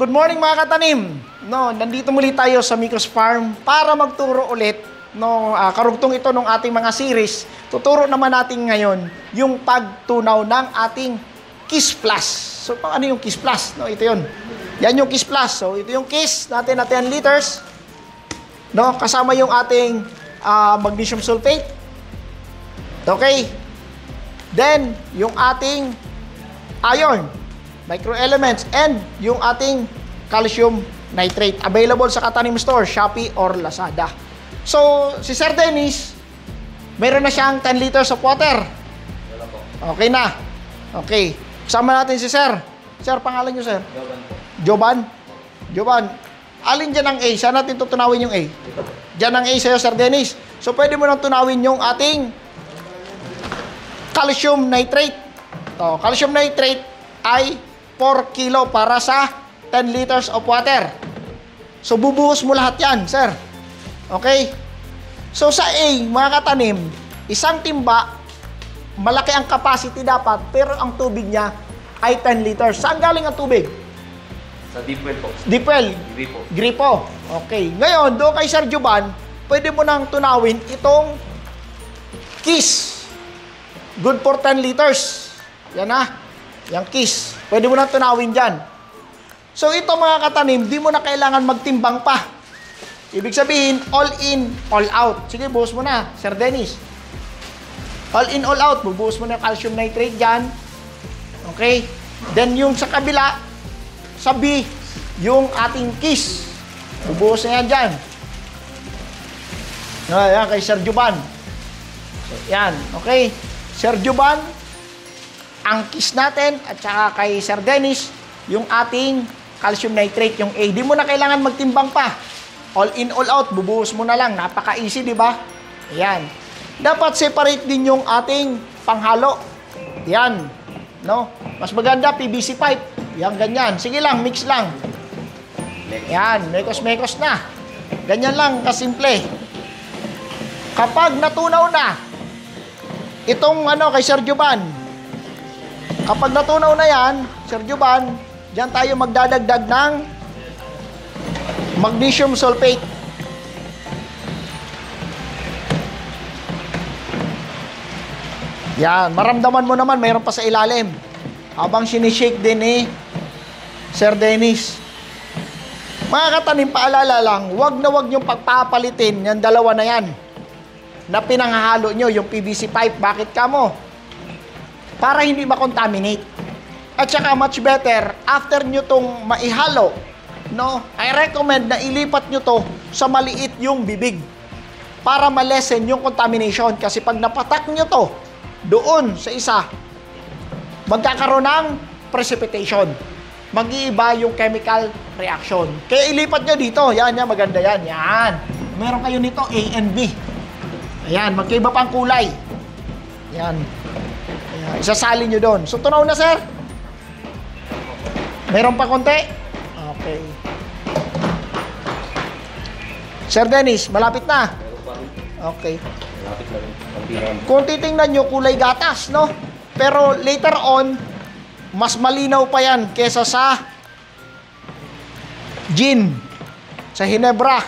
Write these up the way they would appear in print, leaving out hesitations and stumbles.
Good morning mga katanim. No, nandito muli tayo sa Micos Farm para magturo ulit no karugtong ito ng ating mga series. Tuturo naman natin ngayon yung pagtunaw ng ating Kiss Plus. So ano yung Kiss Plus? No, ito 'yon. Yan yung Kiss Plus. So ito yung Kiss natin na 10 liters. No, kasama yung ating magnesium sulfate. Okay. Then yung ating iron, microelements, and yung ating calcium nitrate. Available sa Katanim Store, Shopee, or Lazada. So, si Sir Dennis, mayroon na siyang 10 liters of water. Okay na. Okay. Kasama natin si Sir. Sir, pangalan niyo, Sir? Joban po. Joban? Joban. Alin dyan ang A? Saan natin tutunawin yung A? Dyan ang A sa'yo, Sir Dennis. So, pwede mo nang tunawin yung ating calcium nitrate. So, calcium nitrate ay 4 kilo para sa 10 liters of water. So, bubuhos mo lahat yan, sir. Okay? So, sa A, mga katanim, isang timba, malaki ang capacity dapat, pero ang tubig niya ay 10 liters. Saan galing ang tubig? Sa deep well po. Deep well? Gripo. Gripo. Okay. Ngayon, doon kay Sir Joban, pwede mo nang tunawin itong Kiss. Good for 10 liters. Yan na. Yung Kiss. Pwede mo nang tunawin dyan. So, ito mga katanim, di mo na kailangan magtimbang pa. Ibig sabihin, all in, all out. Sige, buhos mo na, Sir Dennis. All in, all out. Bubuhos mo na yung calcium nitrate dyan. Okay? Then, yung sa kabila, sa B, yung ating Kiss. Bubuhos na yan dyan. Yan, kay Sir Joban. Yan, okay? Sir Joban, ang Kiss natin, at saka kay Sir Dennis, yung ating calcium nitrate, yung A. Di mo na kailangan magtimbang pa. All in, all out, bubuhos mo na lang. Napaka-easy, di ba? Ayan. Dapat separate din yung ating panghalo. Yan. No? Mas maganda, PVC pipe. Yan, ganyan. Sige lang, mix lang. Yan, mekos-mekos na. Ganyan lang, kasimple. Kapag natunaw na, itong kay Sir Joban, kapag natunaw na yan, Sir Joban, diyan tayo magdadagdag ng magnesium sulfate. Yan, maramdaman mo naman, mayroon pa sa ilalim. Habang sinishake din ni Sir Dennis. Mga katanim, paalala lang, wag na wag niyong pagpapalitin yung dalawa na yan na pinanghahalo nyo, yung PVC pipe. Bakit ka mo? Para hindi makontaminate. At saka much better, after nyo tong maihalo, no, I recommend na ilipat nyo to sa maliit yung bibig para malesen yung contamination. Kasi pag napatak nyo to doon sa isa, magkakaroon ng precipitation. Mag-iiba yung chemical reaction. Kaya ilipat nyo dito. Yan, yan, maganda yan. Yan. Meron kayo nito A and B. Ayan, magkaiba pa ang kulay. Yan. Ayan, isasali nyo doon. So, tunaw na, sir? Meron pa konti? Okay. Sir Dennis, malapit na? Okay. Malapit na rin. Kung titingnan nyo, kulay gatas, no? Pero later on, mas malinaw pa yan kesa sa gin, sa Hinebra.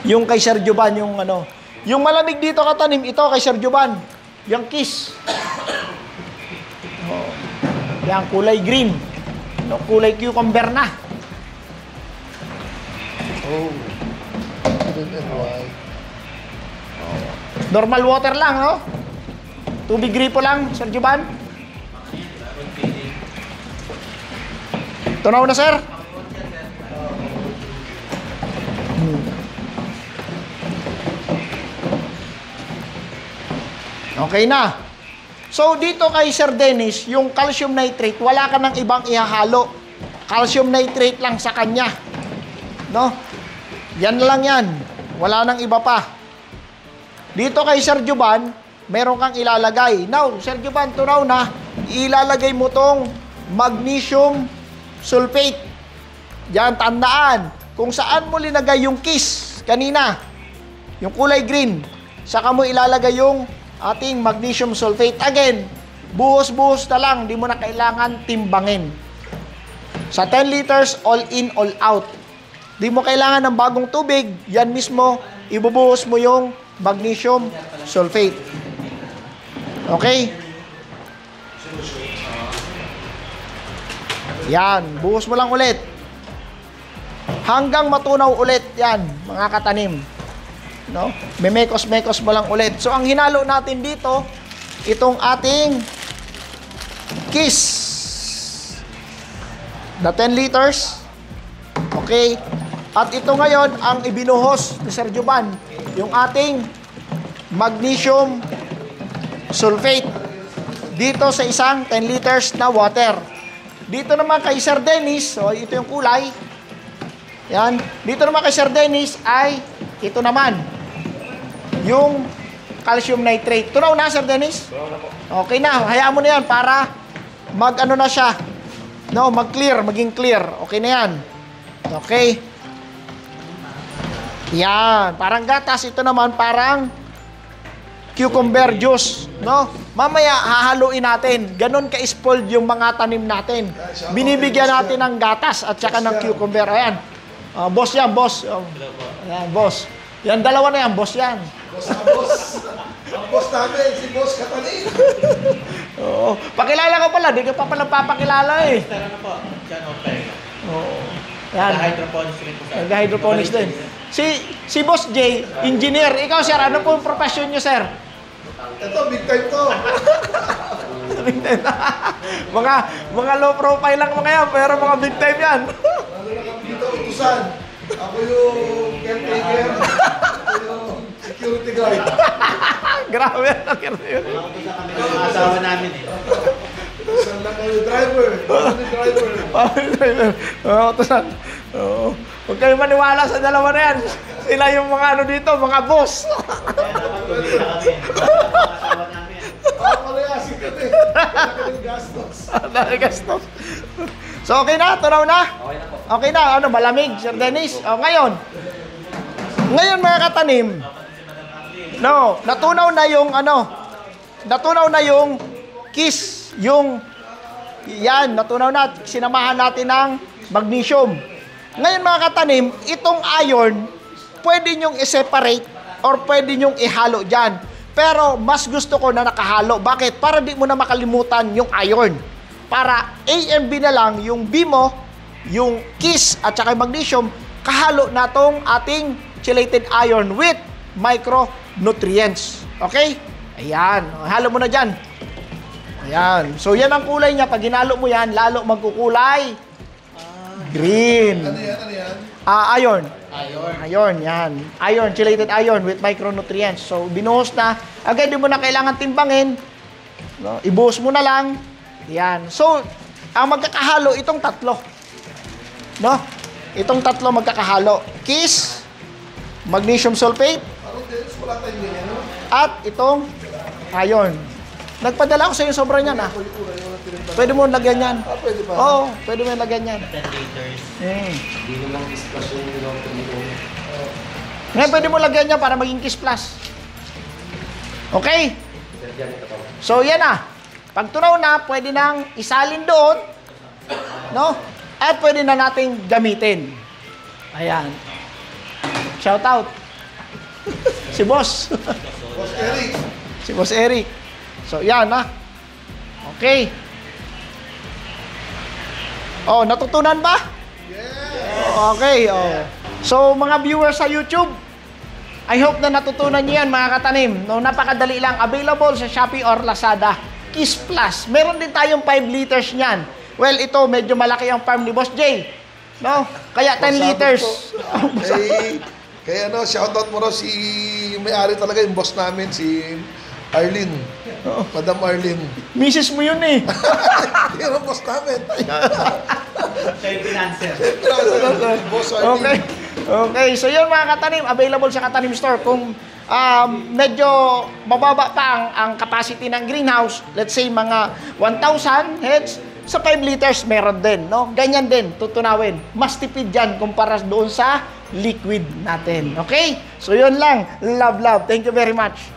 Yung kay Sir Joban, yung yung malamig dito katanim, ito kay Sir Joban, yung Kiss. Oh. Yan, kulay green. No, kulay cucumber na. Oh. Normal water lang, no? Tubig gripo lang, Sir Joban. Tunaw na, sir? Okay na. So, dito kay Sir Dennis, yung calcium nitrate, wala ka ng ibang ihahalo. Calcium nitrate lang sa kanya. No? Yan lang yan. Wala nang iba pa. Dito kay Sir Joban, meron kang ilalagay. Now, Sir Joban, tunaw na, ilalagay mo tong magnesium sulfate. Diyan, tandaan. Kung saan mo linagay yung Kiss kanina, yung kulay green, saka mo ilalagay yung ating magnesium sulfate. Again, buhos-buhos na lang, di mo na kailangan timbangin. Sa 10 liters, all in, all out. Di mo kailangan ng bagong tubig, yan mismo, ibubuhos mo yung magnesium sulfate. Okay? Yan, buhos mo lang ulit. Hanggang matunaw ulit yan, mga katanim. No? Memekos-mekos mo lang ulit. So, ang hinalo natin dito, itong ating Kiss. The 10 liters. Okay? At ito ngayon, ang ibinuhos ni Sir Juban, yung ating magnesium sulfate. Dito sa isang 10 liters na water. Dito naman kay Sir Dennis, so ito yung kulay. Yan. Dito naman kay Sir Dennis ay ito naman. Yung calcium nitrate. Tunaw na, Sir Dennis? Okay na. Hayaan mo na yan para mag-ano na siya. No, mag-clear. Maging clear. Okay na yan. Okay. Yan. Parang gatas. Ito naman parang cucumber juice. No? Mamaya, hahaluin natin. Ganon ka-spoiled yung mga tanim natin. Binibigyan natin ng gatas at saka ng cucumber. Ayan. Boss yan, boss. Ayan, boss. Yan, dalawa na yan, boss yan. Boss. Ang boss namin, si Boss Catalin. Oo. Pakilala ko pala, di ka pa pala papakilala eh. Tara na po, John Opera. Oo. Yan. Hydroponics rin po sa Nag-hydroponics din. Si Boss J, engineer. Ikaw, sir, ano po yung profession nyo, sir? Ito, big time to. mga low profile lang mga yan, pero mga big time yan. Ano na kami dito, utusan. Ako yung caretaker. Ako yung security guard. Grabe yan. mga asawa namin eh. Utusan lang kayo, driver. Ako yung driver. Oo, tusan. Oo. Huwag kayo maniwala sa dalawa na yan. Sila yung mga ano dito, mga boss. Kaya dapat kumita kami. Mga asawa namin. Ako palayasin kami. Ako yung gastos. Dahil gastos. So, okay na? Tunaw na? Okay na po. Okay na. Ano, malamig, Sir Dennis? O, ngayon, mga katanim, no, natunaw na yung, natunaw na yung Kiss, yung, yan, natunaw na, sinamahan natin ng magnesium. Ngayon, mga katanim, itong iron, pwede nyong i-separate or pwede nyong ihalo dyan. Pero, mas gusto ko na nakahalo. Bakit? Para di mo na makalimutan yung iron. Para A and B na lang, yung B mo, yung Kiss at saka yung magnesium, kahalo na tong ating chelated iron with micronutrients. Okay? Ayan. Halo mo na dyan. Ayan. So, yan ang kulay niya. Pag hinalo mo yan, lalo magkukulay green. Ano yan? Ano yan? Iron. Iron, yan. Iron, chelated iron with micronutrients. So, binuhos na. Agad, di mo na kailangan timbangin. No? Ibuhos mo na lang. Yan. So, ang magkakahalo, itong tatlo. No? Itong tatlo magkakahalo. Kiss, magnesium sulfate, Parang Dennis, wala tayong ganyan, no? at itong iron. Nagpadala ko sa iyo sobra niyan, ah. Pwede mo lagyan yan. Pwede ba? Oo, pwede mo lagyan yan. 10 liters. Hindi ko lang discuss yung long-term nito. Ngayon, pwede mo lagyan yan para maging Kiss Plus. Okay? Sir, dyan ito po. So, yan na. Pag tunaw na, pwede nang isalin doon. No? At pwede na nating gamitin. Ayan. Shout out. Si Boss. Boss Eric. Si Boss Eric. So, yan na. Okay. Oh, natutunan ba? Okay. Oh. So, mga viewers sa YouTube, I hope na natutunan niyo yan, mga katanim. No, napakadali lang. Available sa Shopee or Lazada. Kiss Plus. Meron din tayong 5 liters niyan. Well, ito, medyo malaki ang farm ni Boss J. No? Kaya 10 liters. Kaya shoutout mo raw si may-ari talaga, yung boss namin, si Arlene. Madam Arlene. Mrs. mo yun eh. Yan ang boss namin. Siya yung financer. Boss Arlene. Okay. Okay. So, yun mga katanim. Available sa Katanim Store. Kung medyo mababa pa ang capacity ng greenhouse, let's say mga 1,000 heads, sa 5 liters meron din, no? Ganyan din, tutunawin. Mas tipid yan kumpara doon sa liquid natin. Okay? So, yun lang. Love, love. Thank you very much.